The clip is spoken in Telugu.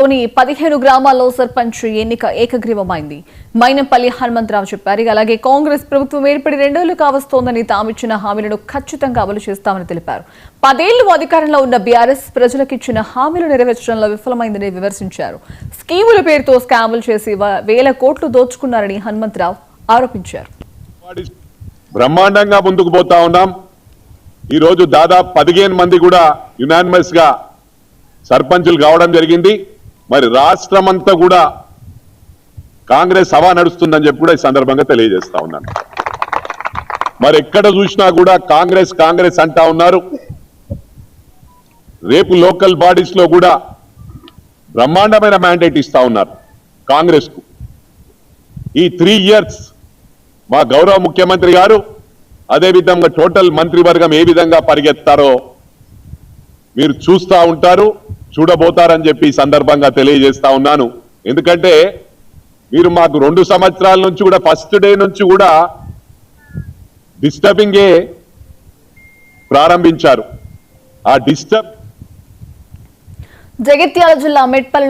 15 గ్రామాల్లో సర్పంచ్ ఎన్నిక ఏకగ్రీవమైంది. మైనంపల్లి హనుమంతరావు చెప్పారు. అలాగే కాంగ్రెస్ ప్రభుత్వం ఏర్పడి 2 ఏళ్లు కావస్తోందని తామిచ్చిన హామీలను ఖచ్చితంగా అమలు చేస్తామని తెలిపారు. 10 ఏళ్లు అధికారంలో ఉన్న బీఆర్ఎస్ ప్రజలకిచ్చిన హామీలు నెరవేర్చడంలో విఫలమైందని విమర్శించారు. స్కీముల పేరుతో స్కాములు చేసి వేల కోట్లు దోచుకున్నారని హనుమంతరావు ఆరోపించారు. బ్రహ్మాండంగా ముందుకు పోతా ఉన్నాం. ఈ రోజు దాదాపు 15 మంది కూడా యునానిమస్ గా సర్పంచులు కావడం జరిగింది. మరి రాష్ట్రమంతా కూడా కాంగ్రెస్ హవా నడుస్తుందని చెప్పి కూడా ఈ సందర్భంగా తెలియజేస్తా ఉన్నాను. మరి ఎక్కడ చూసినా కూడా కాంగ్రెస్ కాంగ్రెస్ అంటా ఉన్నారు. రేపు లోకల్ బాడీస్ లో కూడా బ్రహ్మాండమైన మ్యాండేట్ ఇస్తా ఉన్నారు కాంగ్రెస్ కు. ఈ 3 ఇయర్స్ మా గౌరవ ముఖ్యమంత్రి గారు అదేవిధంగా టోటల్ మంత్రివర్గం ఏ విధంగా పరిగెత్తారో మీరు చూస్తా ఉంటారు, చూడబోతారని చెప్పి ఈ సందర్భంగా తెలియజేస్తా ఉన్నాను. ఎందుకంటే మీరు మాకు 2 సంవత్సరాల నుంచి కూడా ఫస్ట్ డే నుంచి కూడా డిస్టర్బింగే ప్రారంభించారు. ఆ డిస్టర్బ్ జగిత్యాల జిల్లా మెట్పల్లిలో